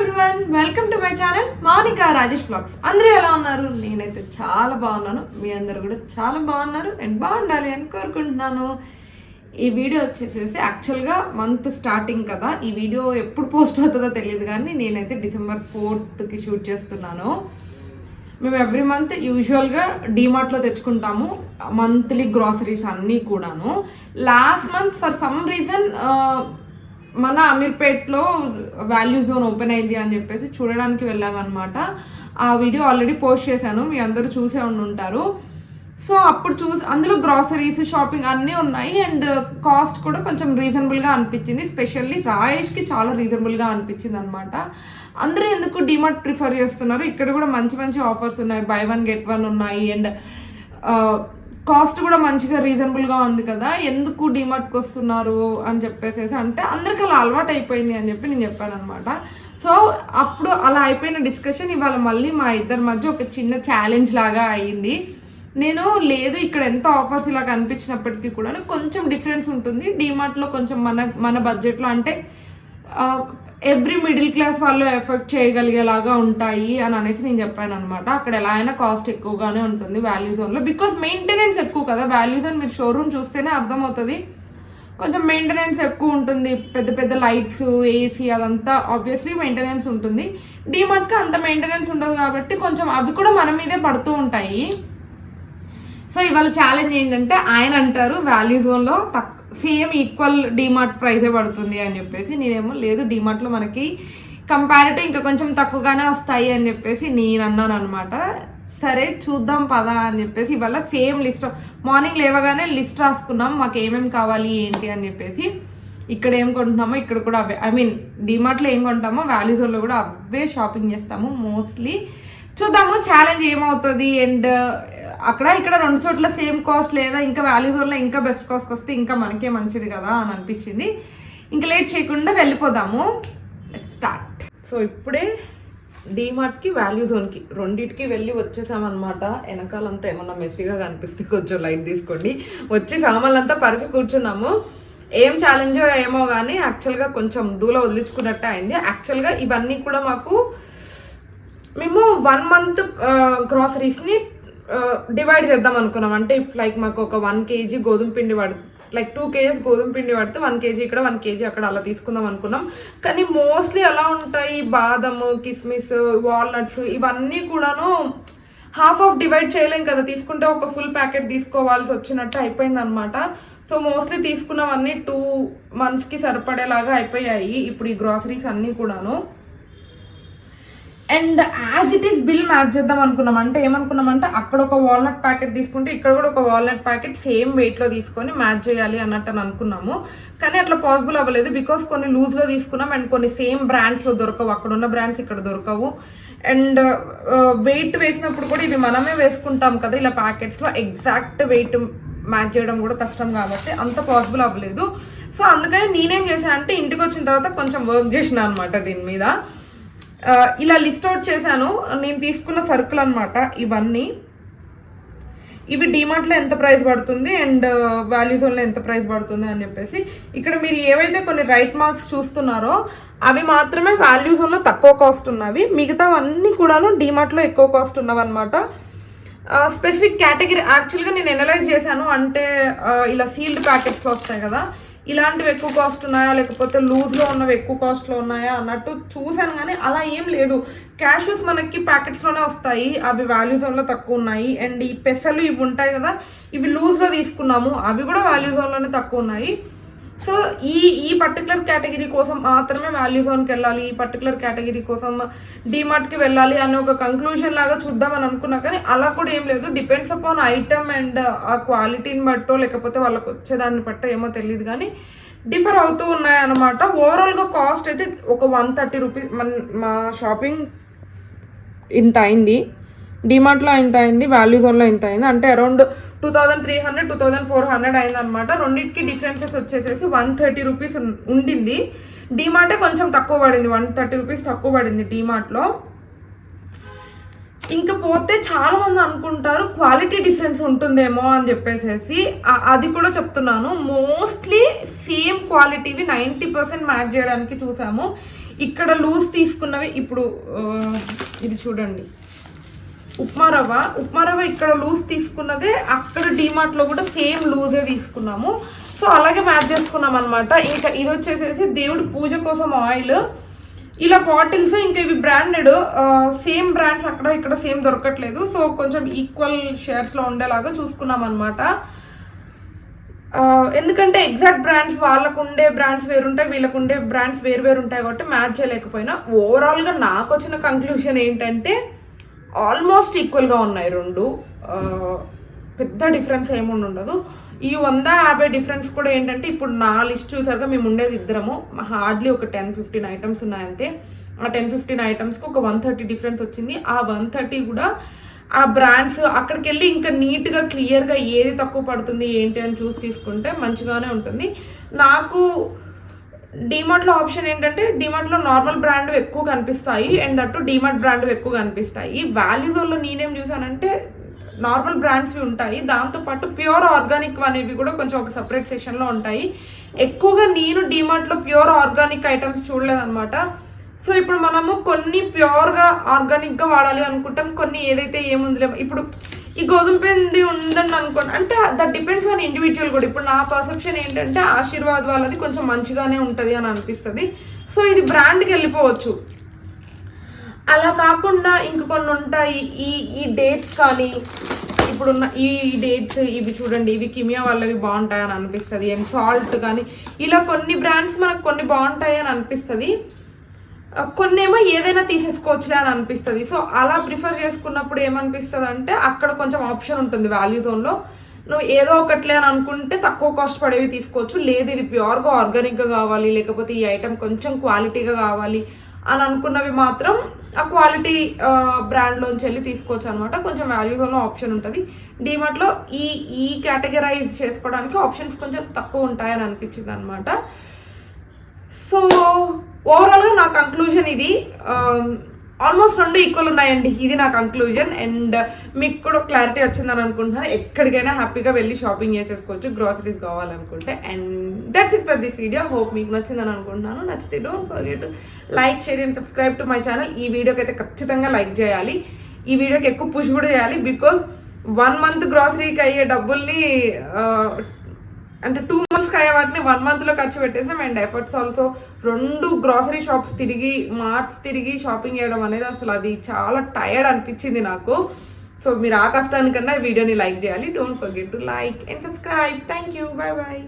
Everyone, welcome to my channel Mounika Rajesh blogs. అందరూ ఎలా ఉన్నారు? నేనైతే చాలా బాగున్నాను. మీ అందరు కూడా చాలా బాగున్నారు అండ్ బాగుండాలి అని కోరుకుంటున్నాను. ఈ వీడియో వచ్చేసేసి యాక్చువల్గా మంత్ స్టార్టింగ్ కదా, ఈ వీడియో ఎప్పుడు పోస్ట్ అవుతుందో తెలియదు కానీ నేనైతే December 4th షూట్ చేస్తున్నాను. మేము ఎవ్రీ మంత్ యూజువల్గా డీమార్ట్లో తెచ్చుకుంటాము మంత్లీ గ్రాసరీస్ అన్నీ కూడాను. Last month for some reason మన అమీర్పేట్లో వాల్యూ జోన్ ఓపెన్ అయింది అని చెప్పేసి చూడడానికి వెళ్ళామన్నమాట. ఆ వీడియో ఆల్రెడీ పోస్ట్ చేశాను, మీ అందరూ చూసే ఉంటారు. సో అప్పుడు అందులో గ్రాసరీస్ షాపింగ్ అన్నీ ఉన్నాయి అండ్ కాస్ట్ కూడా కొంచెం రీజనబుల్గా అనిపించింది. స్పెషల్లీ రాయేష్కి చాలా రీజనబుల్గా అనిపించింది అనమాట. అందరూ ఎందుకు డీమార్ట్ ప్రిఫర్ చేస్తున్నారు, ఇక్కడ కూడా మంచి మంచి ఆఫర్స్ ఉన్నాయి, buy one get one ఉన్నాయి అండ్ కాస్ట్ కూడా మంచిగా రీజనబుల్గా ఉంది కదా, ఎందుకు డీమార్ట్కి వస్తున్నారు అని చెప్పేసి అంటే అందరికి అలా అలవాటు అయిపోయింది అని చెప్పి నేను చెప్పాను అనమాట. సో అప్పుడు అలా అయిపోయిన డిస్కషన్ ఇవాళ మళ్ళీ మా ఇద్దరి మధ్య ఒక చిన్న ఛాలెంజ్ లాగా అయ్యింది. నేను లేదు ఇక్కడ ఎంత ఆఫర్స్ ఇలా కనిపించినప్పటికీ కూడా కొంచెం డిఫరెన్స్ ఉంటుంది డీమార్ట్లో, కొంచెం మన బడ్జెట్లో, అంటే ఎవ్రీ మిడిల్ క్లాస్ వాళ్ళు ఎఫెక్ట్ చేయగలిగేలాగా ఉంటాయి అని అనేసి నేను చెప్పాను అనమాట. అక్కడ ఎలా అయినా కాస్ట్ ఎక్కువగానే ఉంటుంది వాల్యూ జోన్లో, బికాస్ మెయింటెనెన్స్ ఎక్కువ కదా. వాల్యూ జోన్ మీరు షోరూమ్ చూస్తేనే అర్థమవుతుంది, కొంచెం మెయింటెనెన్స్ ఎక్కువ ఉంటుంది. పెద్ద పెద్ద లైట్స్, ఏసీ అదంతా ఆబ్వియస్లీ మెయింటెనెన్స్ ఉంటుంది. డీమార్ట్కి అంత మెయింటెనెన్స్ ఉండదు కాబట్టి కొంచెం అవి కూడా మన మీదే పడుతూ ఉంటాయి. సో ఇవాళ ఛాలెంజ్ ఏంటంటే ఆయన అంటారు వాల్యూ జోన్లో సేమ్ ఈక్వల్ డీమార్ట్ ప్రైజే పడుతుంది అని చెప్పేసి, నేనేమో లేదు డీమార్ట్లో మనకి కంపారిటివ్ ఇంకా కొంచెం తక్కువగానే వస్తాయి అని చెప్పేసి నేను అన్నాను అనమాట. సరే చూద్దాం పదా అని చెప్పేసి ఇవాళ సేమ్ లిస్ట్, మార్నింగ్ లేవగానే లిస్ట్ రాసుకున్నాం మాకు ఏమేమి కావాలి ఏంటి అని చెప్పేసి. ఇక్కడ ఏం కొంటున్నామో ఇక్కడ కూడా అవే, ఐ మీన్ డీమార్ట్లో ఏం కొంటామో వాల్యూ జోన్లో కూడా అవే షాపింగ్ చేస్తాము మోస్ట్లీ. చూద్దాము ఛాలెంజ్ ఏమవుతుంది అండ్ అక్కడ ఇక్కడ రెండు చోట్ల సేమ్ కాస్ట్ లేదా ఇంకా వాల్యూ జోన్లో ఇంకా బెస్ట్ కాస్ట్ వస్తే ఇంకా మనకే మంచిది కదా అని అనిపించింది. ఇంకా లేట్ చేయకుండా వెళ్ళిపోదాము, లెట్స్ స్టార్ట్. సో ఇప్పుడే డీమార్ట్కి వాల్యూ జోన్కి రెండింటికి వెళ్ళి వచ్చేసామన్నమాట. వెనకాలంతా ఏమన్నా మెస్సీగా కనిపిస్తే కొంచెం లైట్ తీసుకోండి. వచ్చి సామాన్లంతా పరిచి కూర్చున్నాము. ఏం ఛాలెంజో ఏమో కానీ యాక్చువల్గా కొంచెం దూల వదిలించుకున్నట్టే అయింది. యాక్చువల్గా ఇవన్నీ కూడా మేము 1 month గ్రాసరీస్ని డివైడ్ చేద్దాం అనుకున్నాం. అంటే లైక్ మాకు ఒక 1 kg గోధుమ పిండి లైక్ 2 kgs గోధుమ పిండి పడితే 1 kg ఇక్కడ 1 kg అక్కడ అలా తీసుకుందాం అనుకున్నాం. కానీ మోస్ట్లీ ఎలా ఉంటాయి, బాదము, కిస్మిస్, వాల్నట్స్ ఇవన్నీ కూడాను హాఫ్ డివైడ్ చేయలేం కదా, తీసుకుంటే ఒక ఫుల్ ప్యాకెట్ తీసుకోవాల్సి వచ్చినట్టు అయిపోయింది అనమాట. సో మోస్ట్లీ తీసుకున్నవన్నీ 2 monthsకి సరిపడేలాగా అయిపోయాయి ఇప్పుడు ఈ గ్రాసరీస్ అన్నీ కూడాను. And as it is bill match చేద్దాం అనుకున్నాం. అంటే ఏమనుకున్నామంటే అక్కడ ఒక వాల్నట్ ప్యాకెట్ తీసుకుంటే ఇక్కడ కూడా ఒక వాల్నట్ ప్యాకెట్ సేమ్ వెయిట్లో తీసుకొని మ్యాచ్ చేయాలి అన్నట్టు అనుకున్నాము. కానీ అట్లా పాసిబుల్ అవ్వలేదు, బికాస్ కొన్ని లూజ్లో తీసుకున్నాం అండ్ కొన్ని సేమ్ బ్రాండ్స్లో దొరకవు, అక్కడ ఉన్న బ్రాండ్స్ ఇక్కడ దొరకవు. అండ్ వెయిట్ వేసినప్పుడు కూడా ఇవి మనమే వేసుకుంటాం కదా ఇలా ప్యాకెట్స్లో, ఎగ్జాక్ట్ వెయిట్ మ్యాచ్ చేయడం కూడా కష్టం కాబట్టి అంత పాసిబుల్ అవ్వలేదు. సో అందుకని నేనేం చేశాను అంటే ఇంటికి వచ్చిన తర్వాత కొంచెం వర్క్ చేసిన అనమాట దీని మీద. ఇలా లిస్ట్ అవుట్ చేశాను నేను తీసుకున్న సరుకులు అనమాట ఇవన్నీ. ఇవి డీమార్ట్లో ఎంత ప్రైస్ పడుతుంది అండ్ వాల్యూ జోన్లో ఎంత ప్రైస్ పడుతుంది అని చెప్పేసి. ఇక్కడ మీరు ఏవైతే కొన్ని రైట్ మార్క్స్ చూస్తున్నారో అవి మాత్రమే వాల్యూ జోన్లో తక్కువ కాస్ట్ ఉన్నవి, మిగతావన్నీ కూడాను డీమార్ట్లో ఎక్కువ కాస్ట్ ఉన్నవి అనమాట. స్పెసిఫిక్ కేటగిరీ యాక్చువల్గా నేను ఎనలైజ్ చేశాను. అంటే ఇలా సీల్డ్ ప్యాకెట్స్లో వస్తాయి కదా, ఇలాంటివి ఎక్కువ కాస్ట్ ఉన్నాయా లేకపోతే లూజ్లో ఉన్నవి ఎక్కువ కాస్ట్లో ఉన్నాయా అన్నట్టు చూశాను. కానీ అలా ఏం లేదు, క్యాషెస్ మనకి ప్యాకెట్స్లోనే వస్తాయి, అవి వాల్యూ జోన్లో తక్కువ ఉన్నాయి. అండ్ ఈ పెసలు ఇవి ఉంటాయి కదా, ఇవి లూజ్లో తీసుకున్నాము, అవి కూడా వాల్యూ జోన్లోనే తక్కువ ఉన్నాయి. సో ఈ పర్టికులర్ కేటగిరీ కోసం మాత్రమే వాల్యూ జోన్కి వెళ్ళాలి, ఈ పర్టికులర్ కేటగిరీ కోసం డీమార్ట్కి వెళ్ళాలి అనే ఒక కంక్లూజన్ లాగా చూద్దామని అనుకున్నా. కానీ అలా కూడా ఏం లేదు, డిపెండ్స్ అపాన్ ఐటమ్ అండ్ ఆ క్వాలిటీని బట్టో లేకపోతే వాళ్ళకి వచ్చేదాన్ని బట్టో ఏమో తెలియదు కానీ డిఫర్ అవుతూ ఉన్నాయన్నమాట. ఓవరాల్గా కాస్ట్ అయితే ఒక 130 రూపీస్. మా షాపింగ్ ఇంత అయింది, డీమార్ట్లో ఇంత అయింది, వాల్యూ జోన్లో ఇంత అయింది, అంటే అరౌండ్ 2300 2400 అయింది అనమాట. రెండింటికి డిఫరెన్సెస్ వచ్చేసేసి 130 రూపీస్ ఉండింది. డీమార్టే కొంచెం తక్కువ పడింది, 130 రూపీస్ తక్కువ పడింది డీమార్ట్లో. ఇంకా పోతే చాలా మంది అనుకుంటారు క్వాలిటీ డిఫరెన్స్ ఉంటుందేమో అని చెప్పేసి, అది కూడా చెప్తున్నాను. మోస్ట్లీ సేమ్ క్వాలిటీవి 90% మ్యాచ్ చేయడానికి చూసాము. ఇక్కడ లూజ్ తీసుకున్నవి ఇప్పుడు ఇది చూడండి, ఉప్మా రవ్వ ఇక్కడ లూజ్ తీసుకున్నదే అక్కడ డిమార్ట్లో కూడా సేమ్ లూజే తీసుకున్నాము. సో అలాగే మ్యాచ్ చేసుకున్నాం అనమాట. ఇంకా ఇది వచ్చేసేసి దేవుడి పూజ కోసం ఆయిల్, ఇలా బాటిల్స్. ఇంకా ఇవి బ్రాండెడ్, సేమ్ బ్రాండ్స్ అక్కడ ఇక్కడ సేమ్ దొరకట్లేదు. సో కొంచెం ఈక్వల్ షేర్స్లో ఉండేలాగా చూసుకున్నాం అనమాట. ఎందుకంటే ఎగ్జాక్ట్ బ్రాండ్స్ వాళ్ళకు ఉండే బ్రాండ్స్ వేరుంటాయి, వీళ్ళకు ఉండే బ్రాండ్స్ వేరు ఉంటాయి కాబట్టి మ్యాచ్ చేయలేకపోయినా ఓవరాల్గా నాకు వచ్చిన కంక్లూషన్ ఏంటంటే ఆల్మోస్ట్ ఈక్వల్గా ఉన్నాయి రెండు. పెద్ద డిఫరెన్స్ ఏముండి ఉండదు. ఈ 150 డిఫరెన్స్ కూడా ఏంటంటే ఇప్పుడు నా లిస్ట్ చూసారుగా, మేము ఉండేది ఇద్దరము, హార్డ్లీ ఒక 10-15 ఐటమ్స్ ఉన్నాయంతే. ఆ 10-15 ఐటమ్స్కి ఒక 130 డిఫరెన్స్ వచ్చింది. ఆ 130 కూడా ఆ బ్రాండ్స్ అక్కడికి వెళ్ళి ఇంకా నీట్గా క్లియర్గా ఏది తక్కువ పడుతుంది ఏంటి అని చూసి తీసుకుంటే మంచిగానే ఉంటుంది. నాకు డిమార్ట్లో ఆప్షన్ ఏంటంటే డిమార్ట్లో నార్మల్ బ్రాండ్ ఎక్కువ కనిపిస్తాయి, అండ్ దట్టు డిమార్ట్ బ్రాండ్ ఎక్కువ కనిపిస్తాయి. వాల్యూ జోన్లో నేనేం చూసానంటే నార్మల్ బ్రాండ్స్వి ఉంటాయి, దాంతోపాటు ప్యూర్ ఆర్గానిక్ అనేవి కూడా కొంచెం ఒక సపరేట్ సెక్షన్లో ఉంటాయి. ఎక్కువగా నేను డిమార్ట్లో ప్యూర్ ఆర్గానిక్ ఐటమ్స్ చూడలేదన్నమాట. సో ఇప్పుడు మనము కొన్ని ప్యూర్గా ఆర్గానిక్గా వాడాలి అనుకుంటాం, కొన్ని ఏదైతే ఏముందిలే, ఇప్పుడు ఈ గోధుమ పిండి ఉందని అనుకోండి, అంటే దట్ డిపెండ్స్ ఆన్ ఇండివిజువల్ కూడా. ఇప్పుడు నా పర్సెప్షన్ ఏంటంటే ఆశీర్వాద్ వాళ్ళది కొంచెం మంచిగానే ఉంటుంది అని అనిపిస్తుంది. సో ఇది బ్రాండ్కి వెళ్ళిపోవచ్చు. అలా కాకుండా ఇంక కొన్ని ఉంటాయి, ఈ డేట్స్ కానీ ఇప్పుడున్న ఈ డేట్స్ ఇవి చూడండి, ఇవి కిమియా వాళ్ళవి బాగుంటాయి అని అనిపిస్తుంది. అండ్ సాల్ట్ కానీ ఇలా కొన్ని బ్రాండ్స్ మనకు కొన్ని బాగుంటాయి అని అనిపిస్తుంది, కొన్ని ఏమో ఏదైనా తీసేసుకోవచ్చులే అని అనిపిస్తుంది. సో అలా ప్రిఫర్ చేసుకున్నప్పుడు ఏమనిపిస్తుంది అంటే అక్కడ కొంచెం ఆప్షన్ ఉంటుంది వాల్యూ జోన్లో. నువ్వు ఏదో ఒకట్లే అని అనుకుంటే తక్కువ కాస్ట్ పడేవి తీసుకోవచ్చు, లేదు ఇది ప్యూర్గా ఆర్గానిక్గా కావాలి, లేకపోతే ఈ ఐటెం కొంచెం క్వాలిటీగా కావాలి అని అనుకున్నవి మాత్రం ఆ క్వాలిటీ బ్రాండ్లోంచి వెళ్ళి తీసుకోవచ్చు అనమాట. కొంచెం వాల్యూ జోన్లో ఆప్షన్ ఉంటుంది. డిమార్ట్లో ఈ కేటగరైజ్ చేసుకోవడానికి ఆప్షన్స్ కొంచెం తక్కువ ఉంటాయని అనిపించింది అనమాట. సో ఓవరాల్గా నా కంక్లూజన్ ఇది. ఆల్మోస్ట్ రెండు ఈక్వల్ ఉన్నాయండి, ఇది నా కంక్లూజన్. అండ్ మీకు కూడా క్లారిటీ వచ్చిందని అనుకుంటున్నాను. ఎక్కడికైనా హ్యాపీగా వెళ్ళి షాపింగ్ చేసేసుకోవచ్చు గ్రోసరీస్ కావాలనుకుంటే. And that's it for this video. Hope మీకు నచ్చిందని అనుకుంటున్నాను. నచ్చితే don't forget like, share and subscribe to my channel. ఈ వీడియోకి అయితే ఖచ్చితంగా లైక్ చేయాలి, ఈ వీడియోకి ఎక్కువ పుష్ కూడా చేయాలి. బికాజ్ 1 మంత్ గ్రోసరీకి అయ్యే డబ్బుల్ని అంటే 2 మంత్స్కి అయ్యే వాటిని 1 మంత్లో ఖర్చు పెట్టేసాం. And efforts also 2 grocery shops తిరిగి మార్ట్స్ తిరిగి షాపింగ్ చేయడం అనేది అసలు అది చాలా టైర్డ్ అనిపించింది నాకు. సో మీరు ఆ కష్టానికన్నా ఈ వీడియోని లైక్ చేయాలి. Don't forget to like and subscribe. Thank you, bye bye.